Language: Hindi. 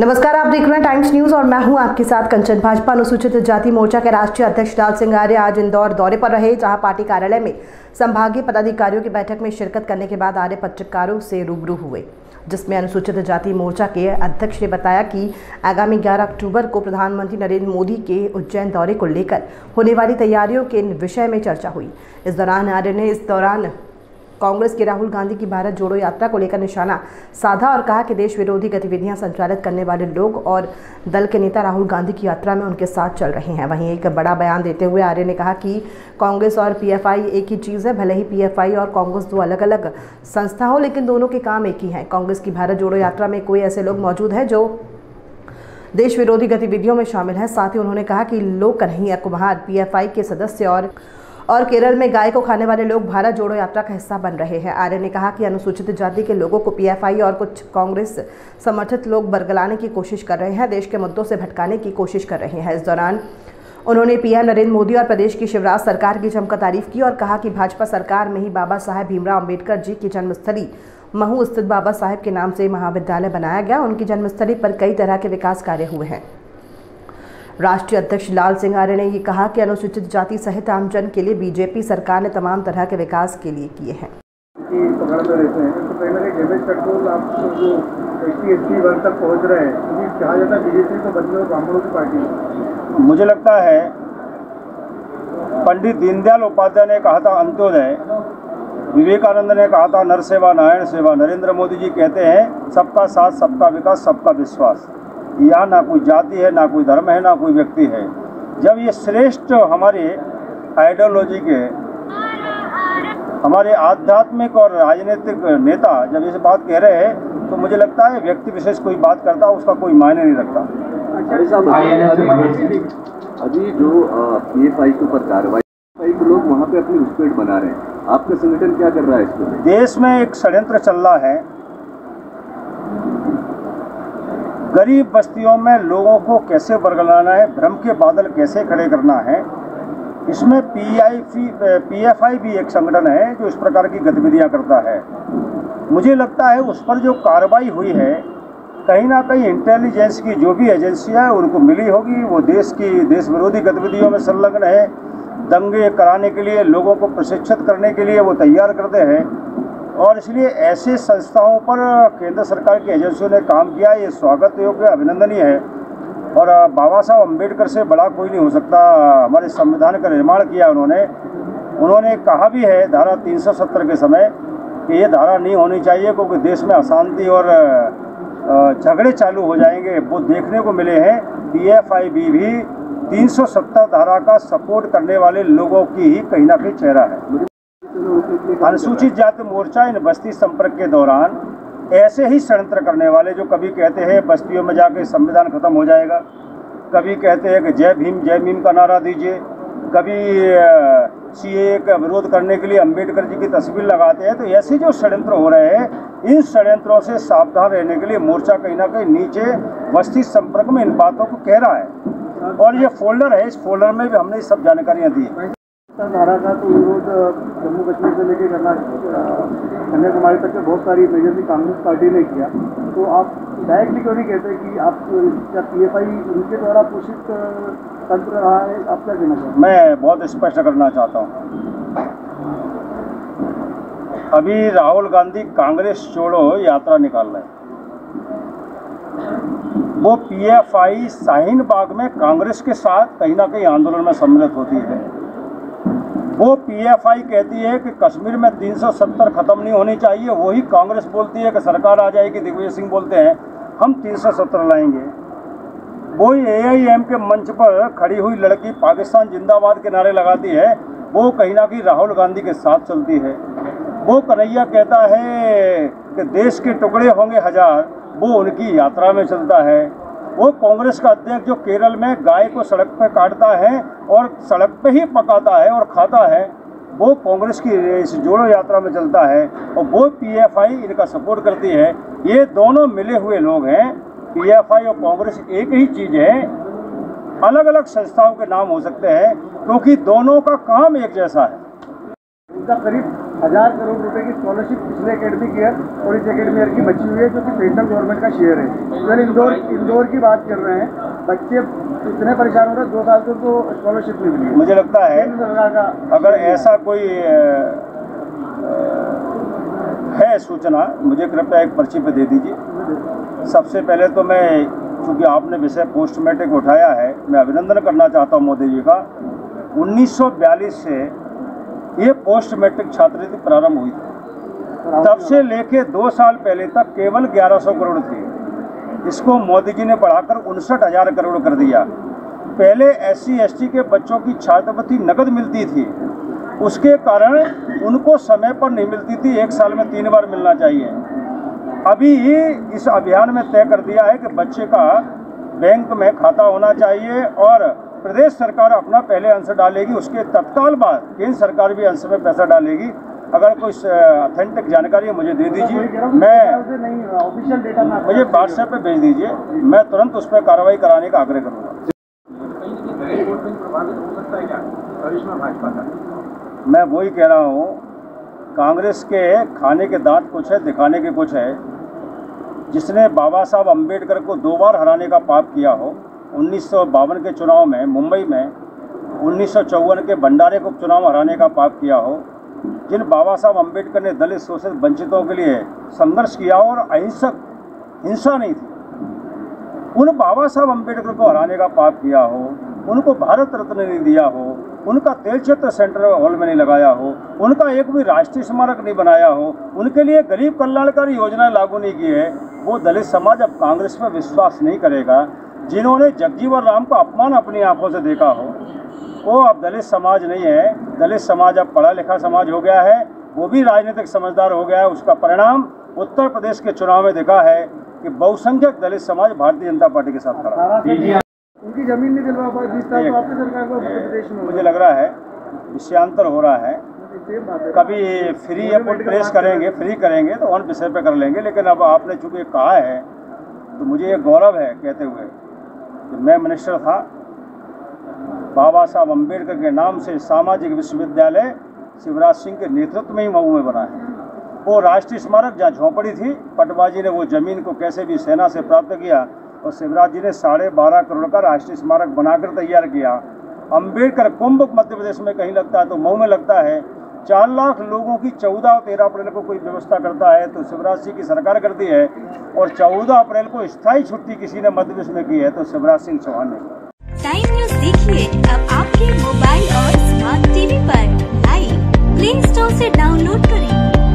नमस्कार, आप देख रहे हैं टाइम्स न्यूज और मैं हूं आपके साथ कंचन। भाजपा अनुसूचित जाति मोर्चा के राष्ट्रीय अध्यक्ष लाल सिंह आर्य आज इंदौर दौरे पर रहे, जहां पार्टी कार्यालय में संभागीय पदाधिकारियों की बैठक में शिरकत करने के बाद आर्य पत्रकारों से रूबरू हुए, जिसमें अनुसूचित जाति मोर्चा के अध्यक्ष ने बताया कि आगामी 11 अक्टूबर को प्रधानमंत्री नरेंद्र मोदी के उज्जैन दौरे को लेकर होने वाली तैयारियों के विषय में चर्चा हुई। इस दौरान आर्य ने कांग्रेस की राहुल गांधी की भारत जोड़ो यात्रा को लेकर निशाना साधा और कहा कि देश विरोधी गतिविधियां संचालित करने वाले लोग और दल के नेता राहुल गांधी की यात्रा में उनके साथ चल रहे हैं। वहीं एक बड़ा बयान देते हुए आर्य ने कहा कि कांग्रेस और पीएफआई एक ही चीज़ है। भले ही पीएफआई और कांग्रेस दो अलग अलग संस्था हो, लेकिन दोनों के काम एक ही हैं। कांग्रेस की भारत जोड़ो यात्रा में कोई ऐसे लोग मौजूद हैं जो देश विरोधी गतिविधियों में शामिल हैं। साथ ही उन्होंने कहा कि लोक कन्हैया कुमार पीएफआई के सदस्य और केरल में गाय को खाने वाले लोग भारत जोड़ो यात्रा का हिस्सा बन रहे हैं। आर्य ने कहा कि अनुसूचित जाति के लोगों को पीएफआई और कुछ कांग्रेस समर्थित लोग बरगलाने की कोशिश कर रहे हैं, देश के मुद्दों से भटकाने की कोशिश कर रहे हैं। इस दौरान उन्होंने पीएम नरेंद्र मोदी और प्रदेश की शिवराज सरकार की जमकर तारीफ की और कहा कि भाजपा सरकार में ही बाबा साहेब भीमराव अम्बेडकर जी की जन्मस्थली महू स्थित बाबा साहेब के नाम से महाविद्यालय बनाया गया। उनकी जन्मस्थली पर कई तरह के विकास कार्य हुए हैं। राष्ट्रीय अध्यक्ष लाल सिंह आर्य ने ये कहा कि अनुसूचित जाति सहित आमजन के लिए बीजेपी सरकार ने तमाम तरह के विकास के लिए किए हैं। मुझे लगता है पंडित दीनदयाल उपाध्याय ने कहा था अंत्योदय, विवेकानंद ने कहा था नर सेवा नारायण सेवा, नरेंद्र मोदी जी कहते हैं सबका साथ सबका विकास सबका विश्वास। यहाँ ना कोई जाति है, ना कोई धर्म है, ना कोई व्यक्ति है। जब ये श्रेष्ठ हमारे आइडियोलॉजी के, हमारे आध्यात्मिक और राजनीतिक नेता जब इस बात कह रहे हैं तो मुझे लगता है व्यक्ति विशेष कोई बात करता है उसका कोई मायने नहीं रखता। अभी जो पीएफआई के ऊपर कार्रवाई के लोग वहाँ पे अपनी घुसपैठ बना रहे हैं, आपका संगठन क्या कर रहा है इसको? देश में एक षड्यंत्र चल रहा है, गरीब बस्तियों में लोगों को कैसे बरगलाना है, भ्रम के बादल कैसे खड़े करना है। इसमें पीएफआई भी एक संगठन है जो इस प्रकार की गतिविधियां करता है। मुझे लगता है उस पर जो कार्रवाई हुई है कहीं ना कहीं इंटेलिजेंस की जो भी एजेंसियां है उनको मिली होगी। वो देश विरोधी गतिविधियों में संलग्न है, दंगे कराने के लिए, लोगों को प्रशिक्षित करने के लिए वो तैयार करते हैं और इसलिए ऐसे संस्थाओं पर केंद्र सरकार की एजेंसियों ने काम किया। ये स्वागत योग्य, अभिनंदनीय है और बाबा साहब अम्बेडकर से बड़ा कोई नहीं हो सकता। हमारे संविधान का निर्माण किया उन्होंने कहा भी है धारा 370 के समय कि ये धारा नहीं होनी चाहिए क्योंकि देश में अशांति और झगड़े चालू हो जाएंगे। वो देखने को मिले हैं। पीएफआई भी 370 धारा का सपोर्ट करने वाले लोगों की ही कहीं ना कहीं चेहरा है। अनुसूचित जाति मोर्चा इन बस्ती संपर्क के दौरान ऐसे ही षड्यंत्र करने वाले जो कभी कहते हैं बस्तियों में जाके संविधान खत्म हो जाएगा, कभी कहते हैं कि जय भीम का नारा दीजिए, कभी सीएए का विरोध करने के लिए अंबेडकर जी की तस्वीर लगाते हैं। तो ऐसे जो षड्यंत्र हो रहे हैं, इन षड्यंत्रों से सावधान रहने के लिए मोर्चा कहीं ना कहीं नीचे बस्ती संपर्क में इन बातों को कह रहा है और ये फोल्डर है, इस फोल्डर में भी हमने सब जानकारियाँ दी। धारा का तो विरोध जम्मू कश्मीर से लेकर कन्याकुमारी तक के बहुत सारी मेजरली कांग्रेस पार्टी ने किया, तो आप डायरेक्टली क्यों नहीं कहते कि आप क्या पीएफआई उनके द्वारा पोषित तंत्र रहा है? आप क्या कहना चाहते हैं? मैं बहुत स्पष्ट करना चाहता हूँ, अभी राहुल गांधी कांग्रेस छोड़ो यात्रा निकाल रहे हैं। वो पीएफआई शाहीन बाग में कांग्रेस के साथ कहीं ना कहीं आंदोलन में सम्मिलित होती है। वो पीएफआई कहती है कि कश्मीर में 370 खत्म नहीं होनी चाहिए, वही कांग्रेस बोलती है कि सरकार आ जाएगी। दिग्विजय सिंह बोलते हैं हम 370 लाएंगे। वही एआईएम के मंच पर खड़ी हुई लड़की पाकिस्तान जिंदाबाद के नारे लगाती है, वो कहीं ना कहीं राहुल गांधी के साथ चलती है। वो कन्हैया कहता है कि देश के टुकड़े होंगे हजार, वो उनकी यात्रा में चलता है। वो कांग्रेस का अध्यक्ष जो केरल में गाय को सड़क पर काटता है और सड़क पे ही पकाता है और खाता है, वो कांग्रेस की इस जोड़ो यात्रा में चलता है और वो पीएफआई इनका सपोर्ट करती है। ये दोनों मिले हुए लोग हैं। पीएफआई और कांग्रेस एक ही चीज़ है, अलग अलग संस्थाओं के नाम हो सकते हैं क्योंकि दोनों का काम एक जैसा है। इनका करीब 1000 करोड़ रुपए की स्कॉलरशिप पिछले एकेडमिक ईयर और इस एकेडमिक ईयर की बची हुई है, जो कि सेंट्रल गवर्नमेंट का शेयर है। इंदौर की बात कर रहे हैं, बच्चे इतने परेशान हो रहे हैं, 2 साल से उनको स्कॉलरशिप नहीं मिली। मुझे लगता है अगर ऐसा कोई है सूचना, मुझे कृपया एक पर्ची पे दे दीजिए। सबसे पहले तो मैं, चूँकि आपने विषय पोस्ट मैट्रिक उठाया है, मैं अभिनंदन करना चाहता हूँ मोदी जी का। 1942 से ये पोस्ट मैट्रिक छात्रवृत्ति प्रारंभ हुई थी, तब से लेके 2 साल पहले तक केवल 1100 करोड़ थी। इसको मोदी जी ने बढ़ाकर 59,000 करोड़ कर दिया। पहले SC ST के बच्चों की छात्रवृत्ति नकद मिलती थी, उसके कारण उनको समय पर नहीं मिलती थी, 1 साल में 3 बार मिलना चाहिए। अभी इस अभियान में तय कर दिया है कि बच्चे का बैंक में खाता होना चाहिए और प्रदेश सरकार अपना पहले अंश डालेगी, उसके तत्काल बाद केंद्र सरकार भी अंश में पैसा डालेगी। अगर कोई ऑथेंटिक जानकारी मुझे दे दीजिए, मुझे व्हाट्सएप पे भेज दीजिए, मैं तुरंत उस पर कार्रवाई कराने का आग्रह करूँगा। मैं वही कह रहा हूँ, कांग्रेस के खाने के दांत कुछ है, दिखाने के कुछ है। जिसने बाबा साहब अम्बेडकर को 2 बार हराने का पाप किया हो, 1952 के चुनाव में मुंबई में, 1954 के भंडारे को चुनाव हराने का पाप किया हो, जिन बाबा साहब अम्बेडकर ने दलित शोषित वंचितों के लिए संघर्ष किया हो और अहिंसक हिंसा नहीं थी, उन बाबा साहब अम्बेडकर को हराने का पाप किया हो, उनको भारत रत्न नहीं दिया हो, उनका तेल क्षेत्र सेंट्रल हॉल में नहीं लगाया हो, उनका एक भी राष्ट्रीय स्मारक नहीं बनाया हो, उनके लिए गरीब कल्याणकारी योजनाएं लागू नहीं की है, वो दलित समाज अब कांग्रेस पर विश्वास नहीं करेगा। जिन्होंने जगजीवन राम का अपमान अपनी आंखों से देखा हो, वो अब दलित समाज नहीं है। दलित समाज अब पढ़ा लिखा समाज हो गया है, वो भी राजनीतिक समझदार हो गया है। उसका परिणाम उत्तर प्रदेश के चुनाव में देखा है कि बहुसंख्यक दलित समाज भारतीय जनता पार्टी के साथ खड़ा है। उनकी जमीन नहीं दिलवा पाई, जिस तरह आपकी सरकार को प्रदेश में मुझे लग रहा है विषयांतर हो रहा है। कभी फ्री एयरपोर्ट प्रेस करेंगे, फ्री करेंगे तो और विषय पे कर लेंगे, लेकिन अब आपने चूंकि कहा है तो मुझे ये गौरव है कहते हुए कि मैं मिनिस्टर था, बाबा साहब अम्बेडकर के नाम से सामाजिक विश्वविद्यालय शिवराज सिंह के नेतृत्व में ही मऊ में बना है। वो राष्ट्रीय स्मारक जहाँ झोंपड़ी थी, पटवाजी ने वो जमीन को कैसे भी सेना से प्राप्त किया और शिवराज जी ने 12.5 करोड़ का राष्ट्रीय स्मारक बनाकर तैयार किया। अम्बेडकर कुंभ मध्य प्रदेश में कहीं लगता है तो मऊ में लगता है। 4 लाख लोगों की 14 और 13 अप्रैल को कोई व्यवस्था करता है तो शिवराज सिंह की सरकार करती है, और 14 अप्रैल को स्थायी छुट्टी किसी ने मध्य प्रदेश में की है तो शिवराज सिंह चौहान ने। टाइम न्यूज़ देखिए अब आपके मोबाइल और स्मार्ट टीवी पर। लाइव प्ले स्टोर से डाउनलोड करें।